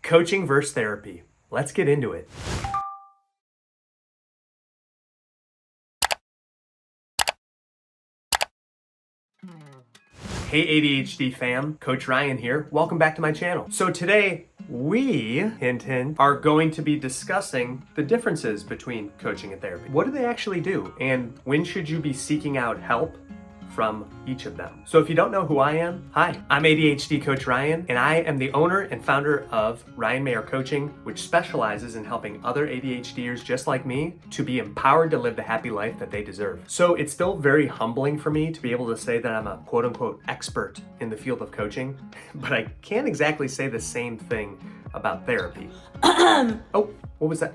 Coaching versus therapy. Let's get into it. Hey ADHD fam, Coach Ryan here. Welcome back to my channel. So today we, hint hint, are going to be discussing the differences between coaching and therapy. What do they actually do? And when should you be seeking out help from each of them? So if you don't know who I am, hi, I'm ADHD Coach Ryan, and I am the owner and founder of Ryan Mayer Coaching, which specializes in helping other ADHDers just like me to be empowered to live the happy life that they deserve. So it's still very humbling for me to be able to say that I'm a quote unquote expert in the field of coaching, but I can't exactly say the same thing about therapy. Oh, what was that?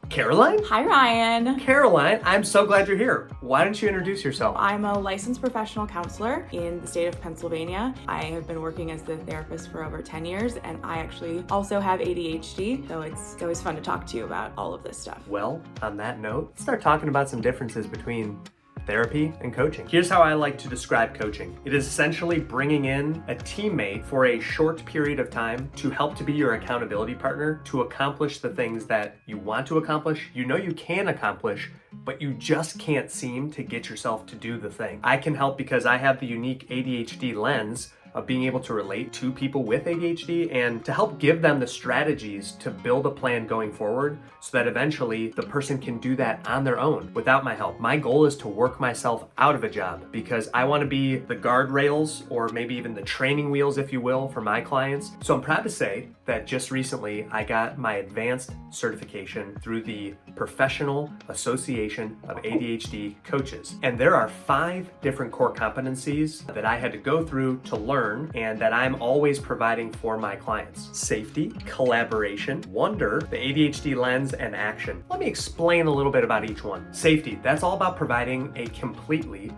Caroline? Hi, Ryan. Caroline, I'm so glad you're here. Why don't you introduce yourself? I'm a licensed professional counselor in the state of Pennsylvania. I have been working as the therapist for over 10 years, and I actually also have ADHD, so it's always fun to talk to you about all of this stuff. Well, on that note, let's start talking about some differences between therapy and coaching. Here's how I like to describe coaching. It is essentially bringing in a teammate for a short period of time to help to be your accountability partner to accomplish the things that you want to accomplish, you know you can accomplish, but you just can't seem to get yourself to do the thing. I can help because I have the unique ADHD lens of being able to relate to people with ADHD and to help give them the strategies to build a plan going forward so that eventually the person can do that on their own without my help. My goal is to work myself out of a job because I want to be the guardrails or maybe even the training wheels, if you will, for my clients. So I'm proud to say that just recently I got my advanced certification through the Professional Association of ADHD Coaches. And there are 5 different core competencies that I had to go through to learn and that I'm always providing for my clients. Safety, collaboration, wonder, the ADHD lens, and action. Let me explain a little bit about each one. Safety, that's all about providing a completely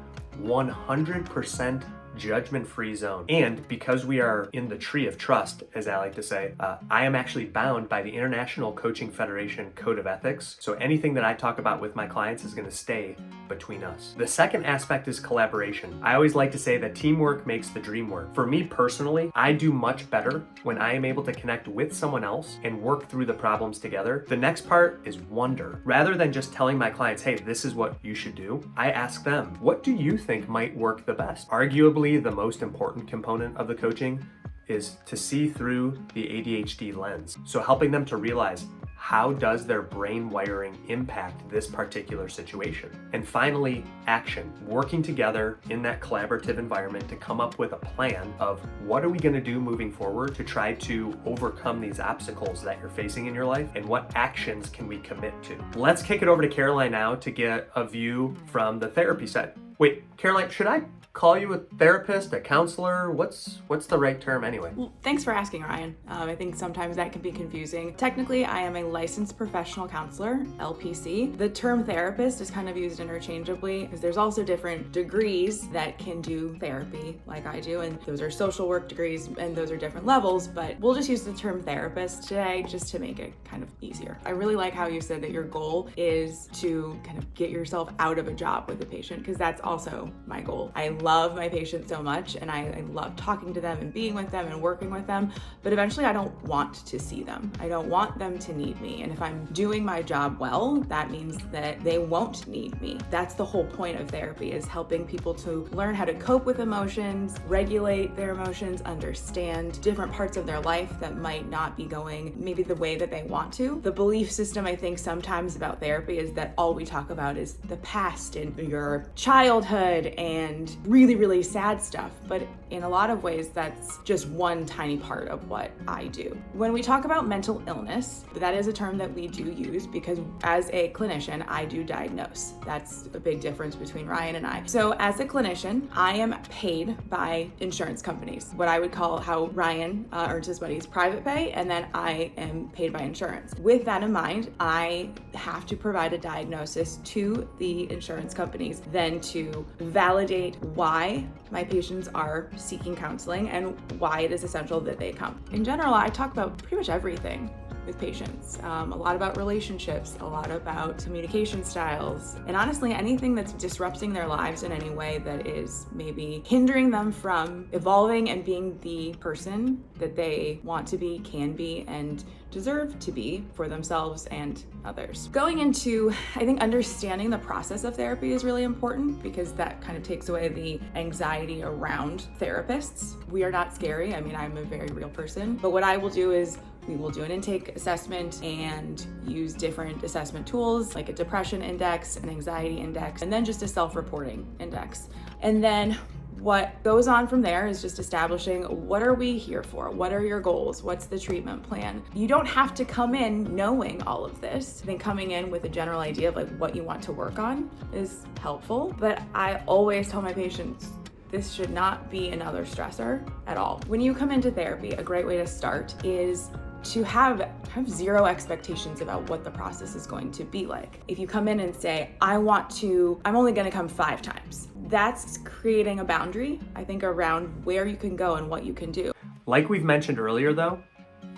100% judgment-free zone. And because we are in the tree of trust, as I like to say, I am actually bound by the International Coaching Federation Code of Ethics. So anything that I talk about with my clients is going to stay between us. The second aspect is collaboration. I always like to say that teamwork makes the dream work. For me personally, I do much better when I am able to connect with someone else and work through the problems together. The next part is wonder. Rather than just telling my clients, hey, this is what you should do, I ask them, what do you think might work the best? Arguably, the most important component of the coaching is to see through the ADHD lens. So helping them to realize, how does their brain wiring impact this particular situation? And finally, action. Working together in that collaborative environment to come up with a plan of what are we going to do moving forward to try to overcome these obstacles that you're facing in your life, and what actions can we commit to? Let's kick it over to Caroline now to get a view from the therapy side. Wait, Caroline, should I call you a therapist, a counselor? What's the right term anyway? Well, thanks for asking, Ryan. I think sometimes that can be confusing. Technically, I am a licensed professional counselor, LPC. The term therapist is kind of used interchangeably because there's also different degrees that can do therapy like I do, and those are social work degrees and those are different levels, but we'll just use the term therapist today just to make it kind of easier. I really like how you said that your goal is to kind of get yourself out of a job with a patient, because that's also my goal. I love my patients so much and I love talking to them and being with them and working with them, but eventually I don't want to see them. I don't want them to need me. And if I'm doing my job well, that means that they won't need me. That's the whole point of therapy, is helping people to learn how to cope with emotions, regulate their emotions, understand different parts of their life that might not be going maybe the way that they want to. The belief system, I think, sometimes about therapy is that all we talk about is the past and your childhood and really sad stuff, but in a lot of ways that's just one tiny part of what I do. When we talk about mental illness, that is a term that we do use because as a clinician, I do diagnose. That's a big difference between Ryan and I. So as a clinician, I am paid by insurance companies, what I would call how Ryan earns his money is private pay, and then I am paid by insurance. With that in mind, I have to provide a diagnosis to the insurance companies, then to validate why my patients are seeking counseling and why it is essential that they come. In general, I talk about pretty much everything with patients, a lot about relationships, a lot about communication styles, and honestly, anything that's disrupting their lives in any way that is maybe hindering them from evolving and being the person that they want to be, can be, and deserve to be for themselves and others. Going into, I think, understanding the process of therapy is really important because that kind of takes away the anxiety around therapists. We are not scary. I mean, I'm a very real person, but what I will do is we will do an intake assessment and use different assessment tools like a depression index, an anxiety index, and then just a self-reporting index. And then what goes on from there is just establishing, what are we here for? What are your goals? What's the treatment plan? You don't have to come in knowing all of this. I think coming in with a general idea of like what you want to work on is helpful, but I always tell my patients, this should not be another stressor at all. When you come into therapy, a great way to start is to have zero expectations about what the process is going to be like. If you come in and say, I'm only gonna come 5 times, that's creating a boundary, I think, around where you can go and what you can do. Like we've mentioned earlier though,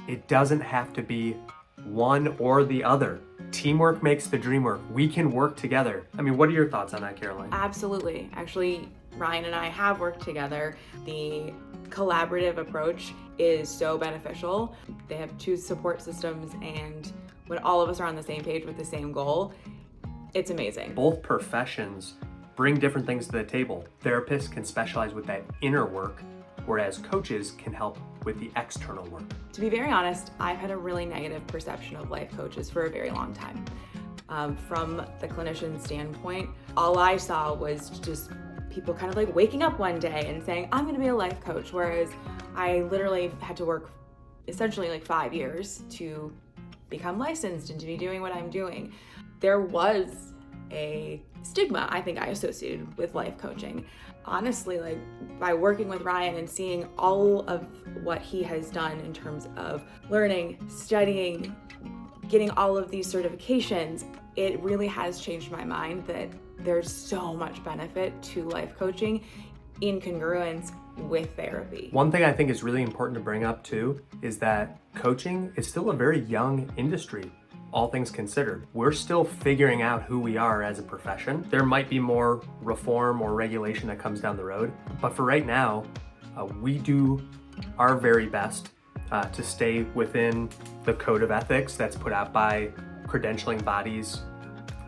it doesn't have to be one or the other. Teamwork makes the dream work. We can work together. I mean, what are your thoughts on that, Caroline? Absolutely. Actually, Ryan and I have worked together. The collaborative approach is so beneficial. They have 2 support systems, and when all of us are on the same page with the same goal, it's amazing. Both professions bring different things to the table. Therapists can specialize with that inner work, whereas coaches can help with the external work. To be very honest, I've had a really negative perception of life coaches for a very long time. From the clinician standpoint, all I saw was just people kind of like waking up one day and saying, I'm gonna be a life coach, whereas I literally had to work essentially like 5 years to become licensed and to be doing what I'm doing. There was a stigma I think I associated with life coaching. Honestly, like by working with Ryan and seeing all of what he has done in terms of learning, studying, getting all of these certifications, it really has changed my mind that there's so much benefit to life coaching in congruence with therapy. One thing I think is really important to bring up too is that coaching is still a very young industry. All things considered, we're still figuring out who we are as a profession. There might be more reform or regulation that comes down the road, but for right now, we do our very best to stay within the code of ethics that's put out by credentialing bodies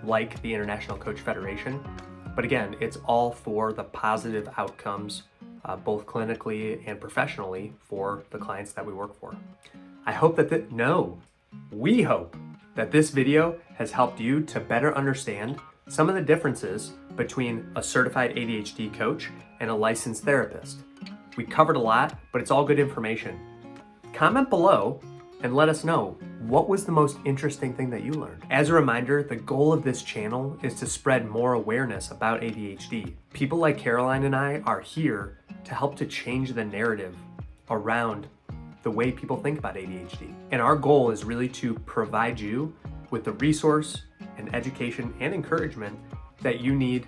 like the International Coach Federation. But again, it's all for the positive outcomes, both clinically and professionally, for the clients that we work for. I hope we hope that this video has helped you to better understand some of the differences between a certified ADHD coach and a licensed therapist. We covered a lot, but it's all good information. Comment below and let us know, what was the most interesting thing that you learned? As a reminder, the goal of this channel is to spread more awareness about ADHD. People like Caroline and I are here to help to change the narrative around the way people think about ADHD. And our goal is really to provide you with the resource and education and encouragement that you need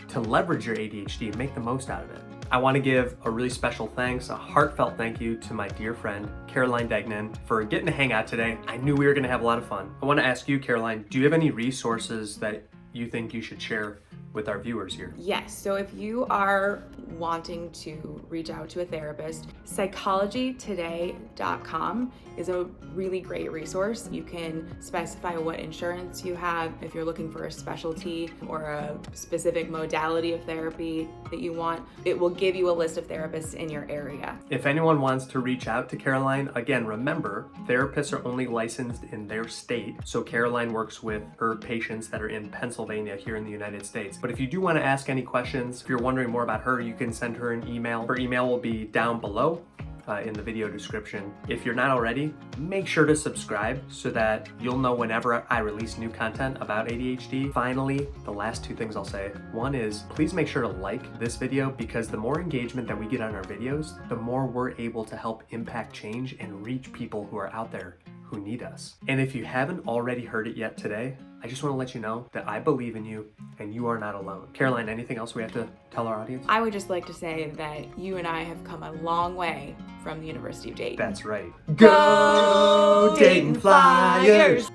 to leverage your ADHD and make the most out of it. I want to give a really special thanks, a heartfelt thank you to my dear friend, Caroline Degnan, for getting to hang out today. I knew we were going to have a lot of fun. I want to ask you, Caroline, do you have any resources that you think you should share with our viewers here? Yes, so if you are wanting to reach out to a therapist, psychologytoday.com is a really great resource. You can specify what insurance you have, if you're looking for a specialty or a specific modality of therapy that you want. It will give you a list of therapists in your area. If anyone wants to reach out to Caroline, again, remember, therapists are only licensed in their state. So Caroline works with her patients that are in Pennsylvania here in the United States. But if you do want to ask any questions, if you're wondering more about her, you can send her an email. Her email will be down below in the video description. If you're not already, make sure to subscribe so that you'll know whenever I release new content about ADHD. Finally, the last 2 things I'll say. One is, please make sure to like this video, because the more engagement that we get on our videos, the more we're able to help impact change and reach people who are out there who need us. And if you haven't already heard it yet today, I just want to let you know that I believe in you and you are not alone. Caroline, anything else we have to tell our audience? I would just like to say that you and I have come a long way from the University of Dayton. That's right. Go Dayton Flyers!